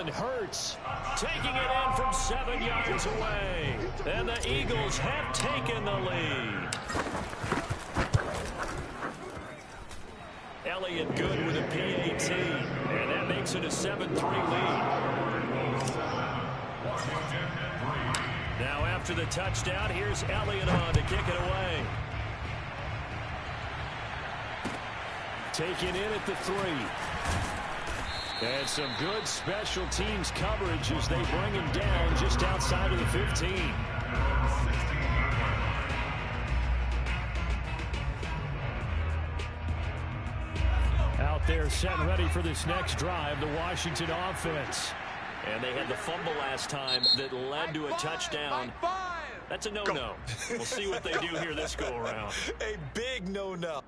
Jalen Hurts taking it in from 7 yards away. And the Eagles have taken the lead. Elliott good with a PAT. And that makes it a 7-3 lead. Now after the touchdown, here's Elliott on to kick it away. Taken in at the 3. And some good special teams coverage as they bring him down just outside of the 15. Out there set and ready for this next drive, the Washington offense. And they had the fumble last time that led to a touchdown. That's a no-no. We'll see what they do here this go-around. A big no-no.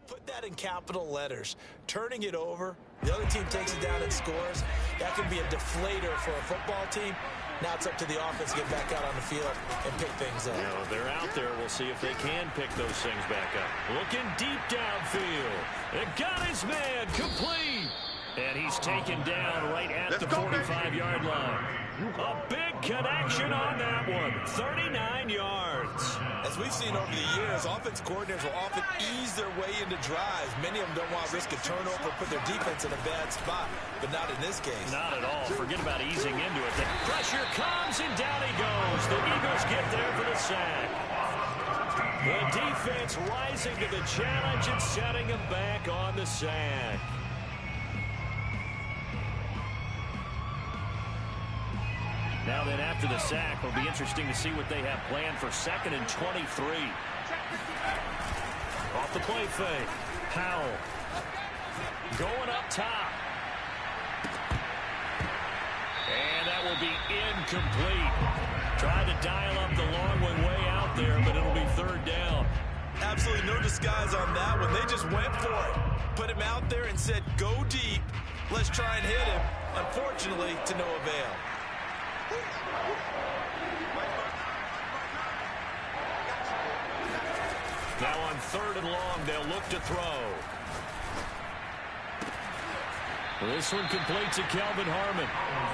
Put that in capital letters. Turning it over, the other team takes it down and scores. That can be a deflator for a football team. Now it's up to the offense to get back out on the field and pick things up. Well, they're out there. We'll see if they can pick those things back up. Looking deep downfield. It got his man complete. And he's taken down right at the 45-yard line. A big connection on that one. 39 yards. As we've seen over the years, offense coordinators will often ease their way into drives. Many of them don't want to risk a turnover, put their defense in a bad spot, but not in this case. Not at all. Forget about easing into it. The pressure comes, and down he goes. The Eagles get there for the sack. The defense rising to the challenge and setting him back on the sack. Now then, after the sack, it'll be interesting to see what they have planned for 2nd and 23. Off the play fake. Powell. Going up top. And that will be incomplete. Tried to dial up the long one way out there, but it'll be 3rd down. Absolutely no disguise on that one. They just went for it. Put him out there and said, go deep. Let's try and hit him. Unfortunately, to no avail. Now on 3rd and long, they'll look to throw. This one completes to Kelvin Harmon.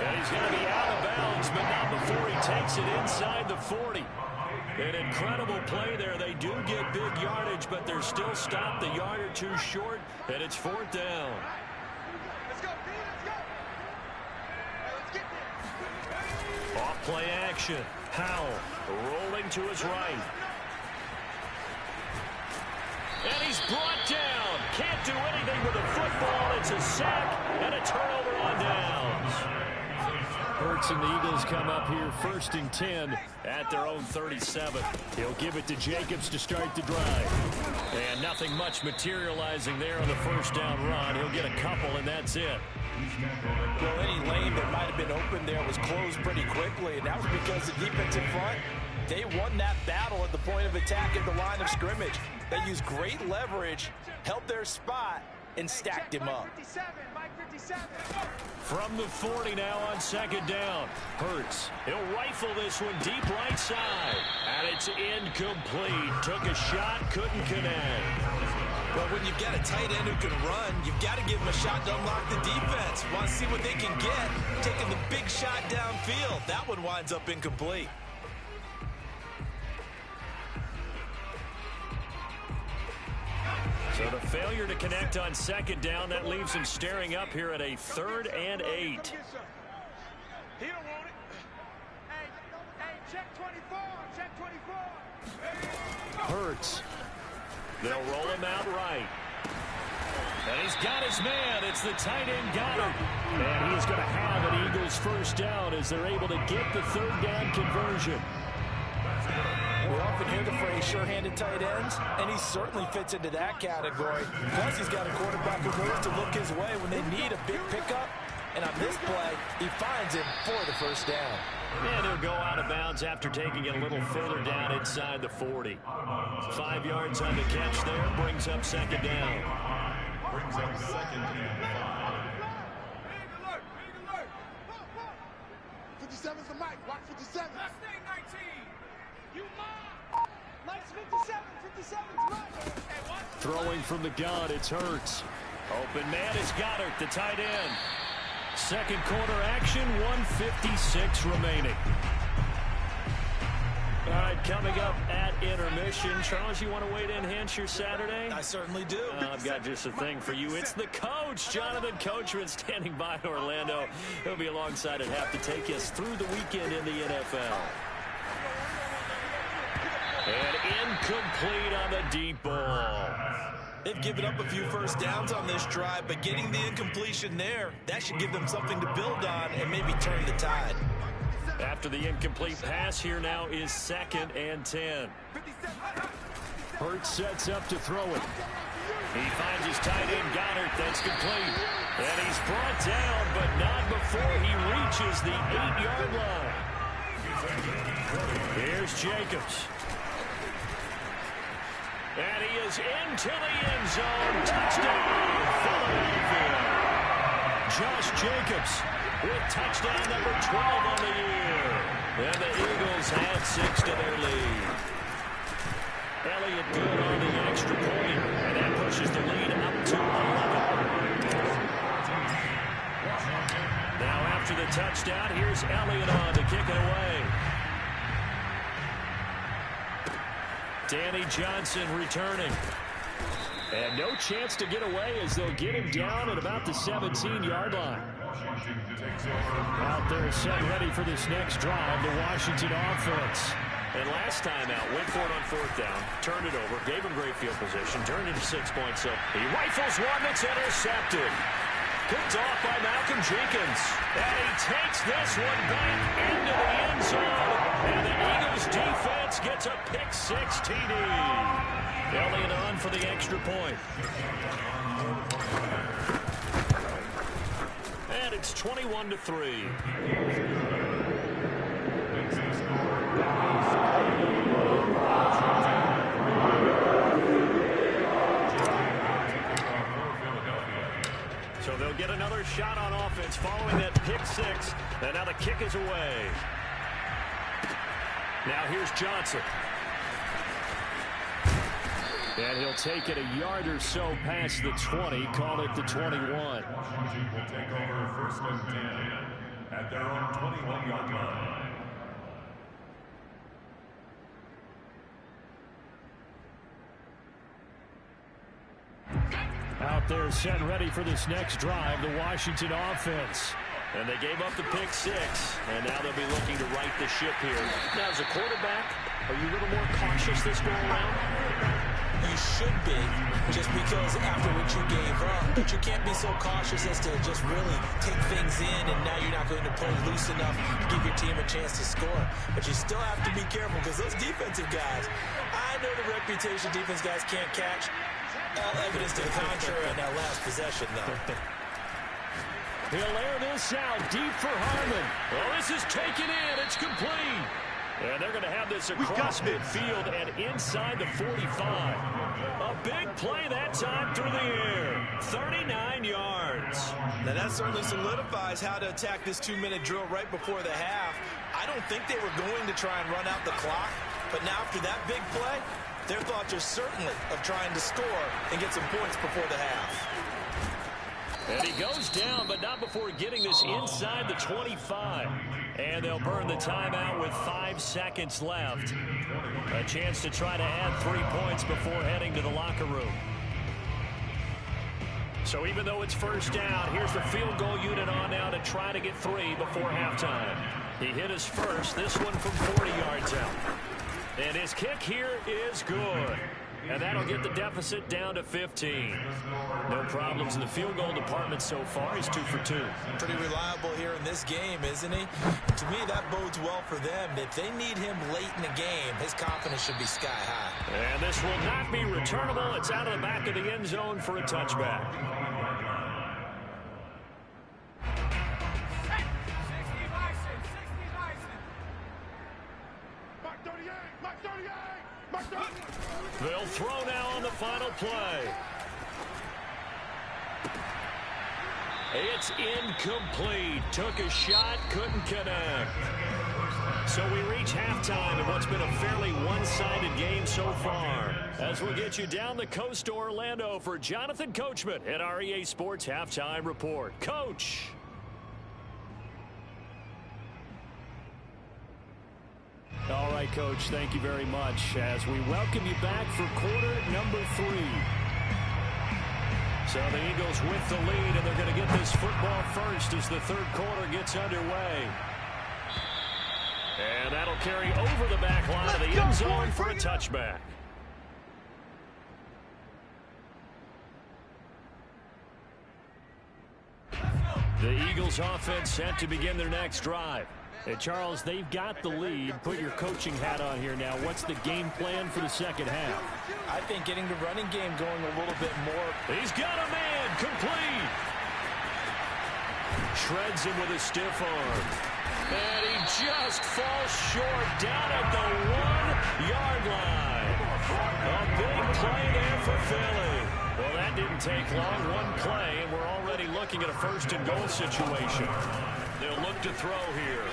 And he's going to be out of bounds, but not before he takes it inside the 40. An incredible play there. They do get big yardage, but they're still stopped a yard or two short, and it's 4th down. Off play action. Powell rolling to his right. And he's brought down. Can't do anything with the football. It's a sack and a turnover on downs. Hurts and the Eagles come up here 1st and 10 at their own 37. He'll give it to Jacobs to start the drive. And nothing much materializing there on the 1st down run. He'll get a couple, and that's it. Well, any lane that might have been open there was closed pretty quickly, and that was because the defense in front, they won that battle at the point of attack at the line of scrimmage. They used great leverage, held their spot, and stacked him up. From the 40 now on 2nd down. Hurts. He'll rifle this one deep right side. And it's incomplete. Took a shot, couldn't connect. Well, when you've got a tight end who can run, you've got to give him a shot to unlock the defense. Want to see what they can get. Taking the big shot downfield. That one winds up incomplete. So the failure to connect on 2nd down, that leaves him staring up here at a 3rd and 8. He don't want it. Hey, check 24. Check 24. Hurts. They'll roll him out right. And he's got his man. It's the tight end Goddard. And he's going to have an Eagles 1st down as they're able to get the 3rd down conversion. We often hear the phrase sure-handed tight ends, and he certainly fits into that category. Plus, he's got a quarterback who knows to look his way when they need a big pickup. And on this play, he finds him for the first down. And he'll go out of bounds after taking it a little further down inside the 40. 5 yards on the catch there, brings up second down. Brings up second and 5. 57's the mic. Watch 57. Last name 19. You mine. Mike's 57. 57's mine. Throwing from the gun, it's Hurts. Open man is Goddard, the tight end. Second quarter action, 1:56 remaining. All right, coming up at intermission. Charles, you want to wait in, hence your Saturday? I certainly do. I've got just a thing for you. It's the coach, Jonathan Coachman, standing by in Orlando. He'll be alongside at half to take us through the weekend in the NFL. And incomplete on the deep ball. They've given up a few first downs on this drive, but getting the incompletion there, that should give them something to build on and maybe turn the tide. After the incomplete pass, here now is 2nd and 10. Hurts sets up to throw it. He finds his tight end, Goddard. That's complete. And he's brought down, but not before he reaches the 8-yard line. Here's Jacobs. And he is into the end zone. Touchdown, Philadelphia. Josh Jacobs with touchdown number 12 on the year. And the Eagles add 6 to their lead. Elliott good on the extra point. And that pushes the lead up to 11. Now after the touchdown, here's Elliott on to kick it away. Danny Johnson returning. And no chance to get away as they'll get him down at about the 17-yard line. Out there set ready for this next drive, the Washington offense. And last time out, went for it on 4th down, turned it over, gave him great field position, turned it to 6 points. So he rifles one that's intercepted. Picked off by Malcolm Jenkins. And he takes this one back into the end zone. And the Eagles defense gets a pick-6 TD. Elliott on for the extra point. And it's 21-3. So they'll get another shot on offense following that pick-6. And now the kick is away. Now here's Johnson. And he'll take it a yard or so past the 20, call it the 21. Washington will take over 1st and 10 at their own 21-yard line. Out there set ready for this next drive, the Washington offense. And they gave up the pick-6, and now they'll be looking to right the ship here. Now, as a quarterback, are you a little more cautious this go around? You should be, just because after what you gave up, but you can't be so cautious as to just really take things in, and now you're not going to play loose enough to give your team a chance to score. But you still have to be careful, because those defensive guys, I know the reputation defense guys can't catch. Evidence to the contrary in that last possession, though. He'll air this out deep for Harmon. Well, this is taken in. It's complete. And they're going to have this across midfield and inside the 45. A big play that time through the air. 39 yards. Now that certainly solidifies how to attack this 2-minute drill right before the half. I don't think they were going to try and run out the clock. But now after that big play, their thoughts are certainly of trying to score and get some points before the half. And he goes down, but not before getting this inside the 25. And they'll burn the timeout with 5 seconds left. A chance to try to add 3 points before heading to the locker room. So even though it's first down, here's the field goal unit on now to try to get 3 before halftime. He hit his first, this one from 40 yards out. And his kick here is good. And that'll get the deficit down to 15. No problems in the field goal department so far. He's 2 for 2. Pretty reliable here in this game, isn't he? To me, that bodes well for them. If they need him late in the game, his confidence should be sky high. And this will not be returnable. It's out of the back of the end zone for a touchback. They'll throw now on the final play. It's incomplete. Took a shot, couldn't connect. So we reach halftime in what's been a fairly one-sided game so far. As we get you down the coast to Orlando for Jonathan Coachman at our EA Sports Halftime Report. Coach. All right, Coach, thank you very much as we welcome you back for quarter number 3. So the Eagles with the lead, and they're going to get this football first as the third quarter gets underway. And that'll carry over the back line of the end zone for a touchback. The Eagles offense set to begin their next drive. Hey, Charles, they've got the lead. Put your coaching hat on here now. What's the game plan for the second half? I think getting the running game going a little bit more. He's got a man, complete. Shreds him with a stiff arm. And he just falls short down at the 1-yard line. A big play there for Philly. Well, that didn't take long. One play, and we're already looking at a first-and-goal situation. They'll look to throw here.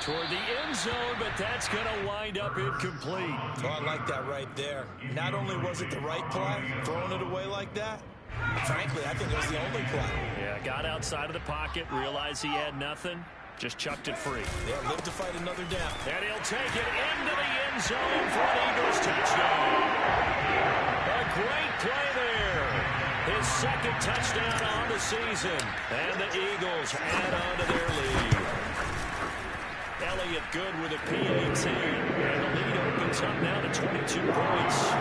Toward the end zone, but that's going to wind up incomplete. Oh, I like that right there. Not only was it the right play, throwing it away like that, frankly, I think it was the only play. Yeah, got outside of the pocket, realized he had nothing, just chucked it free. Yeah, live to fight another down. And he'll take it into the end zone for an Eagles touchdown. A great play there. His second touchdown on the season. And the Eagles add on to their lead. Elliott good with a PAT. And the lead opens up now to 22 points.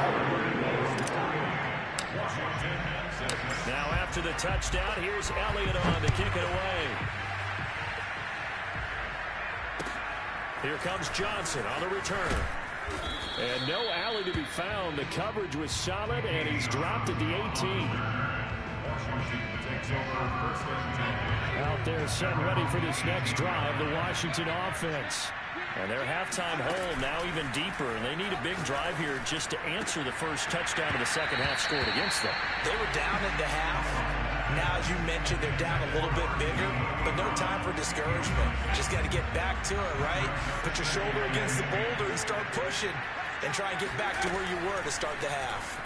Now after the touchdown, here's Elliott on to kick it away. Here comes Johnson on the return. And no alley to be found. The coverage was solid, and he's dropped at the 18. Out there set ready for this next drive, the Washington offense. And their halftime hole now even deeper, and they need a big drive here just to answer the first touchdown of the second half scored against them. They were down in the half. Now, as you mentioned, they're down a little bit bigger, but no time for discouragement. Just got to get back to it, right? Put your shoulder against the boulder and start pushing and try and get back to where you were to start the half.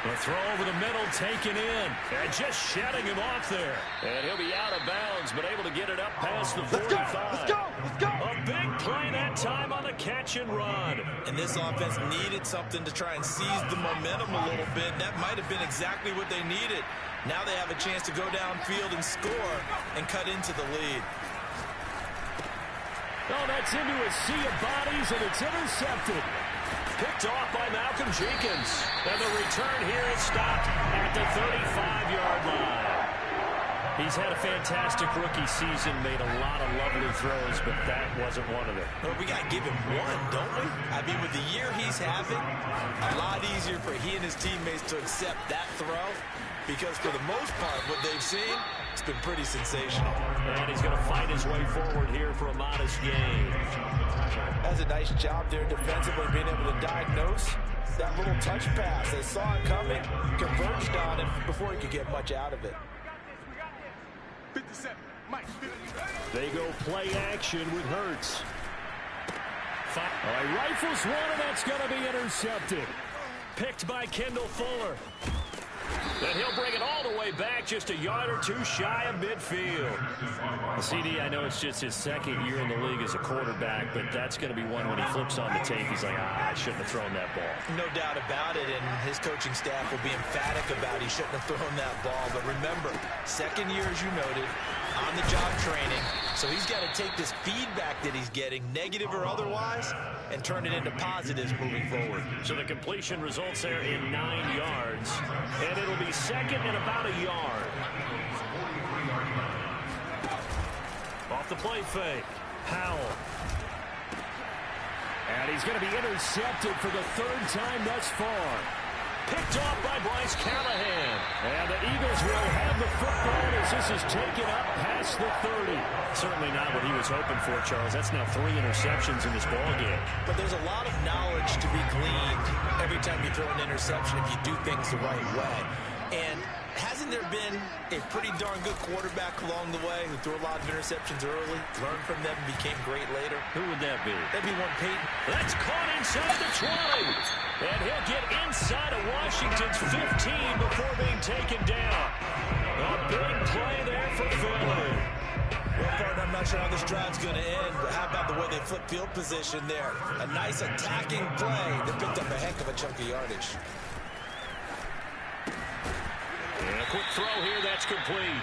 The throw over the middle, taken in, and just shutting him off there. And he'll be out of bounds, but able to get it up past the 45. Let's go! A big play that time on the catch and run. And this offense needed something to try and seize the momentum a little bit. That might have been exactly what they needed. Now they have a chance to go downfield and score and cut into the lead. Oh, that's into a sea of bodies, and it's intercepted. Picked off by Malcolm Jenkins. And the return here is stopped at the 35-yard line. He's had a fantastic rookie season, made a lot of lovely throws, but that wasn't one of them. Well, we got to give him one, don't we? I mean, with the year he's having, a lot easier for he and his teammates to accept that throw, because for the most part, what they've seen, it's been pretty sensational. And he's going to fight his way forward here for a modest gain. That's a nice job there defensively, being able to diagnose that little touch pass. They saw it coming, converged on it before he could get much out of it. 57, Mike. They go play action with Hurts. All right, rifles one, and that's going to be intercepted. Picked by Kendall Fuller. And he'll bring it all the way back, just a yard or two shy of midfield. CD, I know it's just his second year in the league as a quarterback, but that's going to be one when he flips on the tape. He's like, I shouldn't have thrown that ball. No doubt about it, and his coaching staff will be emphatic about he shouldn't have thrown that ball. But remember, second year, as you noted, on-the-job training. So he's got to take this feedback that he's getting, negative or otherwise, and turn it into positives moving forward. So the completion results there in 9 yards, and it'll be second and about a yard. Off the play fake, Howell. And he's going to be intercepted for the third time thus far. Picked off by Bryce Callahan. And the Eagles will have the football as this is taken up past the 30. Certainly not what he was hoping for, Charles. That's now 3 interceptions in this ball game. But there's a lot of knowledge to be gleaned every time you throw an interception if you do things the right way. And hasn't there been a pretty darn good quarterback along the way who threw a lot of interceptions early, learned from them, and became great later? Who would that be? That'd be one Peyton. That's caught inside the 20. And he'll get inside of Washington's 15 before being taken down. A big play there for Philly. Well, partner, I'm not sure how this drive's going to end, but how about the way they flip field position there? A nice attacking play that picked up a heck of a chunk of yardage. And a quick throw here, that's complete.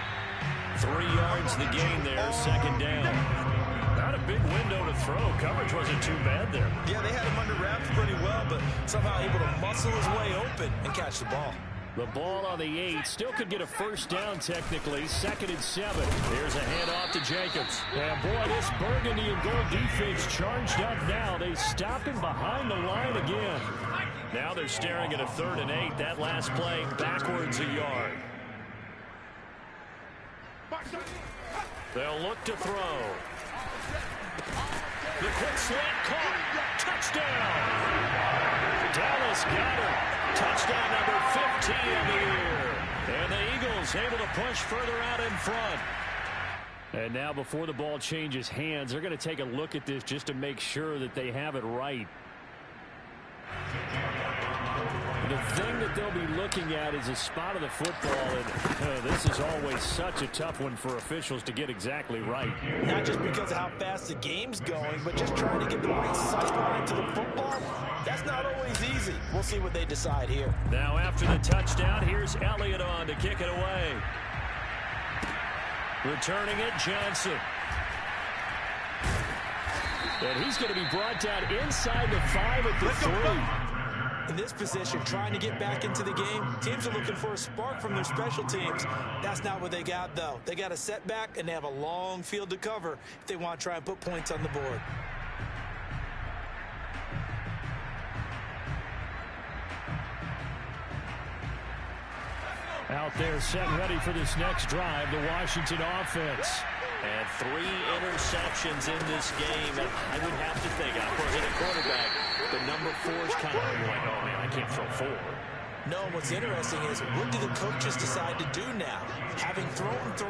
3 yards the gain there, second down. Not a big window to throw. Coverage wasn't too bad there. Yeah, they had him under wraps pretty well, but somehow able to muscle his way open and catch the ball. The ball on the 8. Still could get a first down technically. 2nd and 7. Here's a handoff to Jacobs. And boy, this burgundy and gold defense charged up now. They stop him behind the line again. Now they're staring at a 3rd and 8. That last play backwards a yard. They'll look to throw. The quick slant caught. Touchdown. Dallas Goedert. Touchdown number 15 of the year. And the Eagles able to push further out in front. And now before the ball changes hands, they're going to take a look at this just to make sure that they have it right. The thing that they'll be looking at is a spot of the football, and this is always such a tough one for officials to get exactly right. Not just because of how fast the game's going, but just trying to get the right sight line to the football. That's not always easy. We'll see what they decide here. Now after the touchdown, here's Elliott on to kick it away. Returning it, Johnson. And he's going to be brought down inside the 5 at the 3. In this position, trying to get back into the game, teams are looking for a spark from their special teams. That's not what they got, though. They got a setback, and they have a long field to cover if they want to try and put points on the board. Out there set ready for this next drive, the Washington offense. And 3 interceptions in this game. And I would have to think, of course, in a quarterback, the number 4 is kind of like, oh, man, I can't throw 4. No, what's interesting is, what do the coaches decide to do now? Having thrown 3,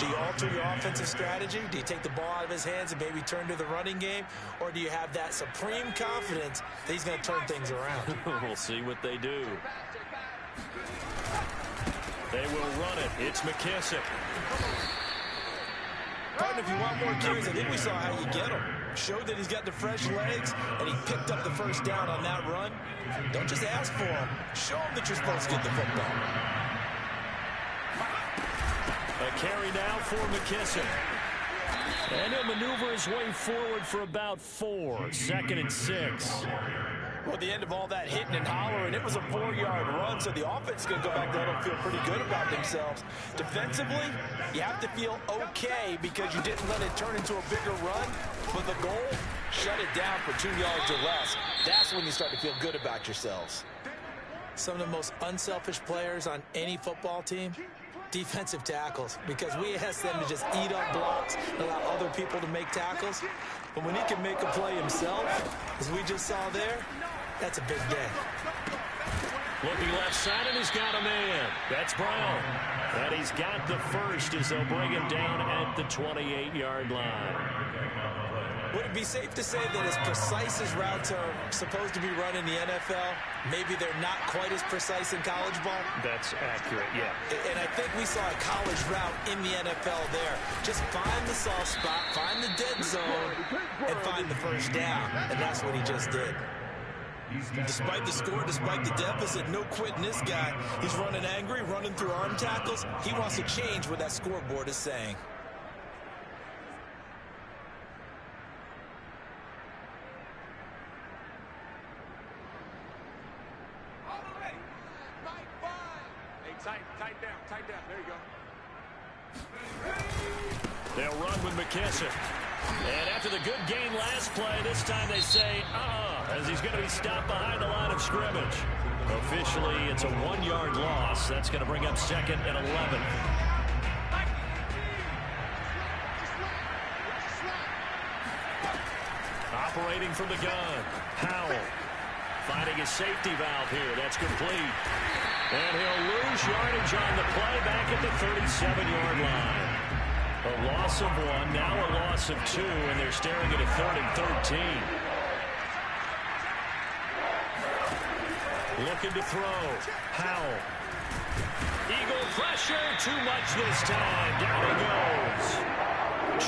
do you alter your offensive strategy? Do you take the ball out of his hands and maybe turn to the running game? Or do you have that supreme confidence that he's going to turn things around? We'll see what they do. They will run it. It's McKissick. Partner, if you want more carries, I think we saw how you get him. Showed that he's got the fresh legs, and he picked up the first down on that run. Don't just ask for him. Show him that you're supposed to get the football. A carry now for McKissick. And he'll maneuver his way forward for about 4. 2nd and 6. Well, at the end of all that hitting and hollering, it was a 4-yard run, so the offense is going to go back there and feel pretty good about themselves. Defensively, you have to feel okay because you didn't let it turn into a bigger run, but the goal, shut it down for 2 yards or less. That's when you start to feel good about yourselves. Some of the most unselfish players on any football team, defensive tackles, because we ask them to just eat up blocks and allow other people to make tackles. But when he can make a play himself, as we just saw there, that's a big day. Looking left side, and he's got a man. That's Brown. And he's got the first as they'll bring him down at the 28-yard line. Would it be safe to say that as precise as routes are supposed to be run in the NFL, maybe they're not quite as precise in college ball? That's accurate, yeah. And I think we saw a college route in the NFL there. Just find the soft spot, find the dead zone, and find the first down. And that's what he just did. Despite the score, despite the deficit, no quitting this guy. He's running angry, running through arm tackles. He wants to change what that scoreboard is saying. Tight down. There you go. They'll run with McKissick. And after the good gain last play, this time they say, as he's going to be stopped behind the line of scrimmage. Officially, it's a 1-yard loss. That's going to bring up 2nd and 11. Operating from the gun, Howell. Finding his safety valve here. That's complete. And he'll lose yardage on the play back at the 37-yard line. A loss of 1, now a loss of 2, and they're staring at a 3rd and 13. Looking to throw. Howell. Eagle pressure. Too much this time. Down he goes.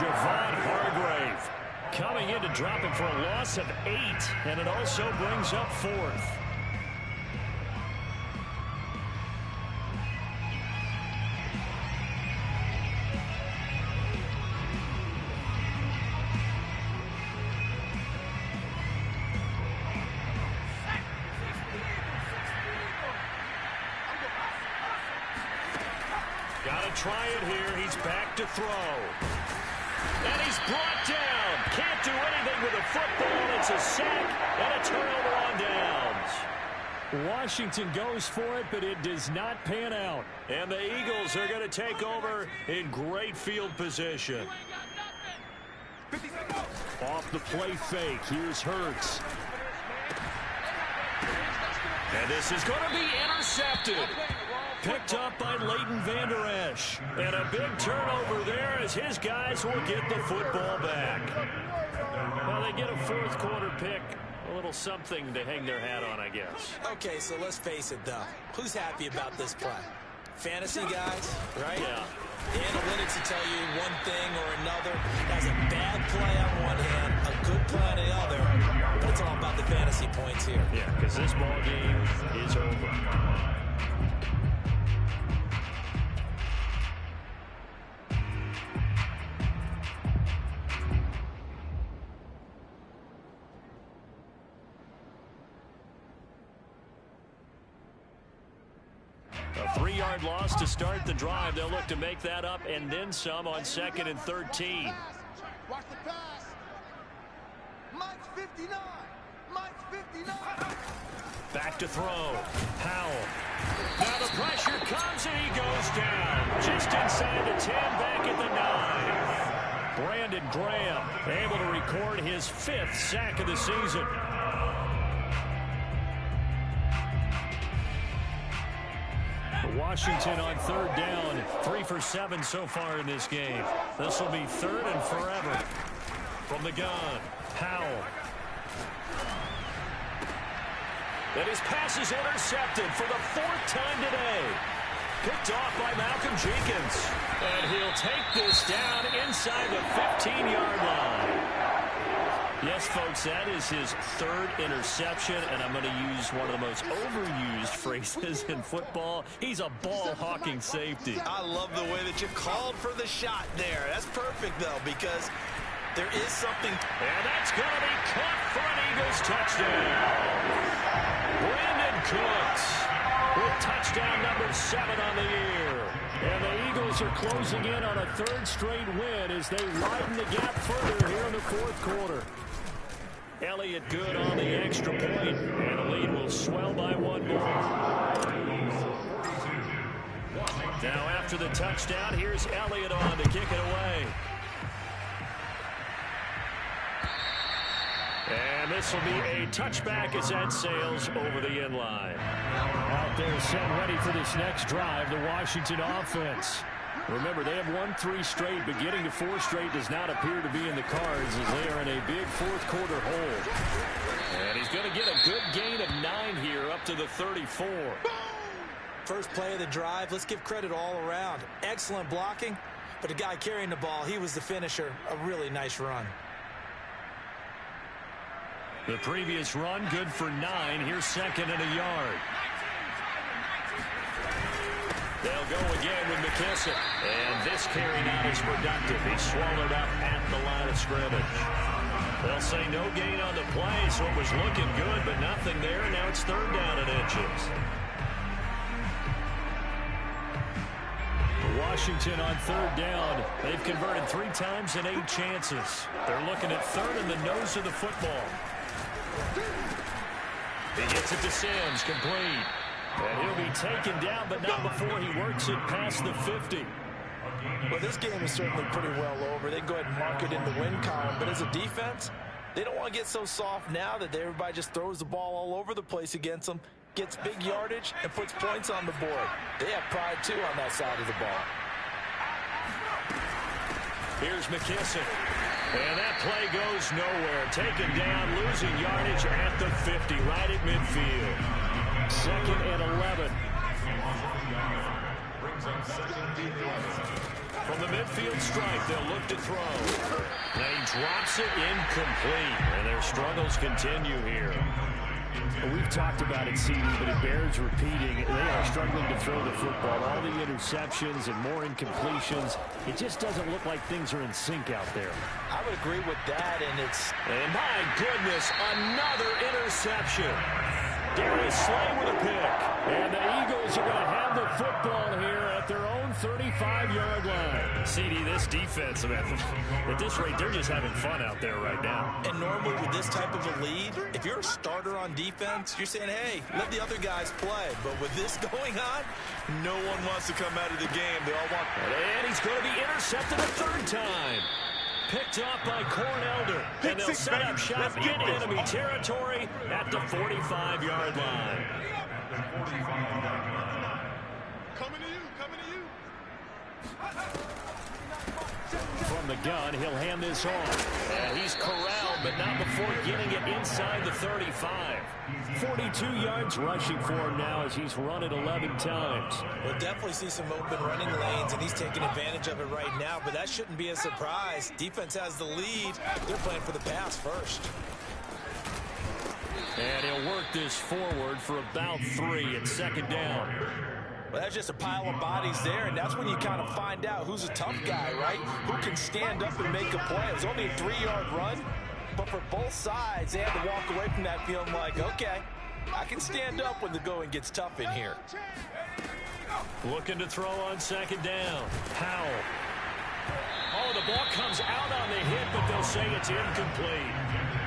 Javon Hargrave coming in to drop him for a loss of 8. And it also brings up 4th. Try it here. He's back to throw. And he's brought down. Can't do anything with the football. It's a sack and a turnover on downs. Washington goes for it, but it does not pan out. And the Eagles are going to take over in great field position. Off the play fake. Here's Hurts. And this is going to be intercepted. Picked up by Leighton Vander Esch. And a big turnover there as his guys will get the football back. Well, they get a 4th quarter pick. A little something to hang their hat on, I guess. Okay, so let's face it, though. Who's happy about this play? Fantasy guys, right? Yeah. The analytics will tell you one thing or another. That's a bad play on one hand, a good play on the other. But it's all about the fantasy points here. Yeah, because this ball game is over. A 3-yard loss to start the drive. They'll look to make that up and then some on 2nd and 13. Watch the pass. Mike's 59. Mike's 59. Back to throw. Howell. Now the pressure comes and he goes down. Just inside the 10, back at the 9. Brandon Graham able to record his 5th sack of the season. Washington on 3rd down. 3 for 7 so far in this game. This will be 3rd and forever. From the gun, Howell. And his pass is intercepted for the 4th time today. Picked off by Malcolm Jenkins. And he'll take this down inside the 15-yard line. Yes, folks, that is his 3rd interception, and I'm going to use one of the most overused phrases in football. He's a ball-hawking safety. I love the way that you called for the shot there. That's perfect, though, because there is something. And that's going to be caught for an Eagles touchdown. Brandon Cooks with touchdown number 7 on the year. And the Eagles are closing in on a 3rd straight win as they widen the gap further here in the 4th quarter. Elliott good on the extra point, and the lead will swell by 1 more. Now after the touchdown, here's Elliott on to kick it away. And this will be a touchback as that sails over the end line. Out there set ready for this next drive, the Washington offense. Remember, they have won 3 straight, but getting to 4 straight does not appear to be in the cards as they are in a big 4th quarter hole. And he's going to get a good gain of 9 here up to the 34. First play of the drive, let's give credit all around. Excellent blocking, but the guy carrying the ball, he was the finisher. A really nice run. The previous run, good for 9. Here's 2nd and a yard. They'll go again with McKissick. And this carry not as productive. He's swallowed up at the line of scrimmage. They'll say no gain on the play, so it was looking good, but nothing there. Now it's 3rd down and inches. Washington on third down. They've converted 3 times in 8 chances. They're looking at third in the nose of the football. He gets it to Sims, complete. And he'll be taken down, but not before he works it past the 50. Well, this game is certainly pretty well over. They can go ahead and mark it in the win column. But as a defense, they don't want to get so soft now that everybody just throws the ball all over the place against them, gets big yardage, and puts points on the board. They have pride, too, on that side of the ball. Here's McKissick. And that play goes nowhere. Taken down, losing yardage at the 50, right at midfield. 2nd and 11. From the midfield stripe, they'll look to throw. And he drops it incomplete. And their struggles continue here. We've talked about it, CD, but it bears repeating. They are struggling to throw the football. All the interceptions and more incompletions. It just doesn't look like things are in sync out there. I would agree with that, And my goodness, another interception. Darius Slay with a pick. And the Eagles are going to have the football here at their own 35-yard line. CD, this defense, at this rate, they're just having fun out there right now. And normally with this type of a lead, if you're a starter on defense, you're saying, hey, let the other guys play. But with this going on, no one wants to come out of the game. They all want... And he's going to be intercepted a 3rd time. Picked off by Cornelder. And they'll set up shop in enemy territory at the 45-yard line. Coming to you, coming to you. From the gun, he'll hand this off. And he's corralled, but not before getting it inside the 35. 42 yards rushing for him now as he's run it 11 times. We'll definitely see some open running lanes, and he's taking advantage of it right now, but that shouldn't be a surprise. Defense has the lead. They're playing for the pass first. And he'll work this forward for about 3 at 2nd down. Well, that's just a pile of bodies there, and that's when you kind of find out who's a tough guy, right? Who can stand up and make a play. It was only a 3-yard run, but for both sides, they had to walk away from that feeling like, okay, I can stand up when the going gets tough in here. Looking to throw on 2nd down. Powell. Oh, the ball comes out on the hit, but they'll say it's incomplete.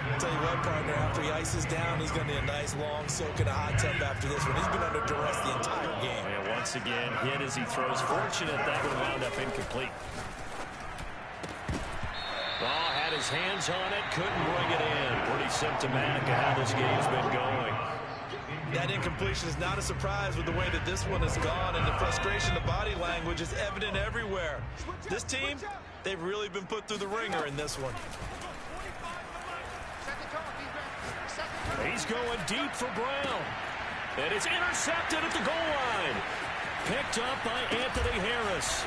I'll tell you what, partner, after he ices down, he's going to need a nice long soak in a hot tub after this one. He's been under duress the entire game. And once again, hit as he throws. Fortunate that would wound up incomplete. Oh, had his hands on it, couldn't bring it in. Pretty symptomatic of how this game's been going. That incompletion is not a surprise with the way that this one has gone, and the frustration, the body language is evident everywhere. This team, they've really been put through the ringer in this one. He's going deep for Brown. And it's intercepted at the goal line. Picked up by Anthony Harris.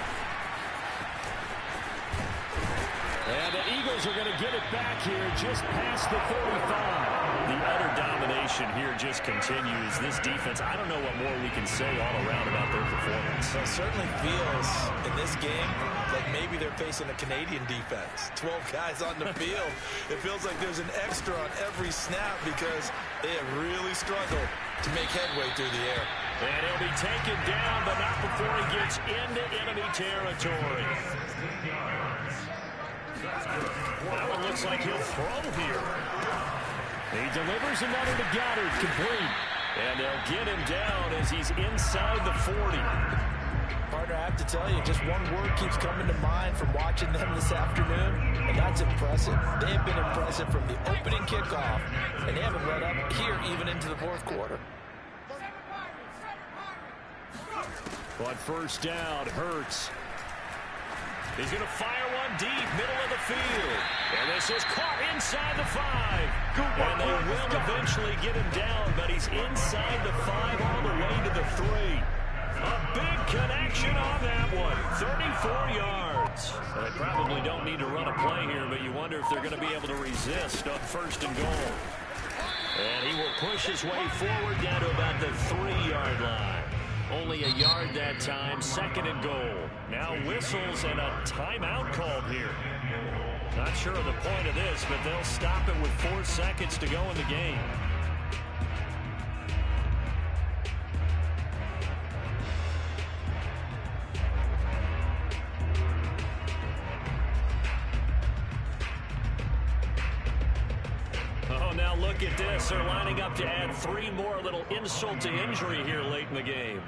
And the Eagles are going to get it back here just past the 45. The utter domination here just continues. This defense, I don't know what more we can say all around about their performance. It certainly feels in this game like maybe they're facing a Canadian defense. 12 guys on the field. It feels like there's an extra on every snap because they have really struggled to make headway through the air. And he'll be taken down, but not before he gets into enemy territory. That one looks like he'll throw here. He delivers another to Goddard, complete. And they'll get him down as he's inside the 40. Partner, I have to tell you, just one word keeps coming to mind from watching them this afternoon, and that's impressive. They have been impressive from the opening kickoff, and they haven't let up here even into the 4th quarter. On 1st down, Hurts. He's going to fire one deep, middle of the field. And this is caught inside the 5. And they will eventually get him down, but he's inside the 5 all the way to the 3. A big connection on that one. 34 yards. Well, they probably don't need to run a play here, but you wonder if they're going to be able to resist on 1st and goal. And he will push his way forward down to about the 3-yard line. Only a yard that time, 2nd and goal. Now whistles and a timeout called here. Not sure of the point of this, but they'll stop it with 4 seconds to go in the game. Oh, now look at this. They're lining up to add 3 more, a little insult to injury here late in the game.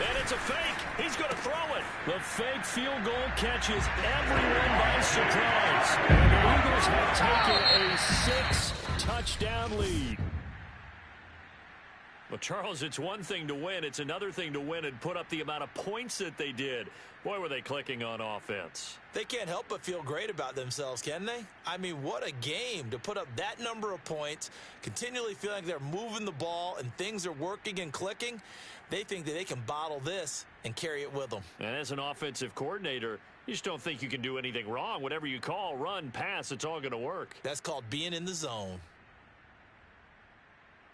And it's a fake. He's going to throw it. The fake field goal catches everyone by surprise. And the Eagles have taken a 6-touchdown lead. Well, Charles, it's one thing to win. It's another thing to win and put up the amount of points that they did. Boy, were they clicking on offense. They can't help but feel great about themselves, can they? I mean, what a game to put up that number of points, continually feeling like they're moving the ball and things are working and clicking. They think that they can bottle this and carry it with them. And as an offensive coordinator, you just don't think you can do anything wrong. Whatever you call, run, pass, it's all going to work. That's called being in the zone.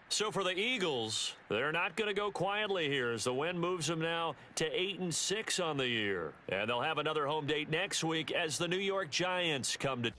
So for the Eagles, they're not going to go quietly here as the win moves them now to 8-6 on the year. And they'll have another home date next week as the New York Giants come to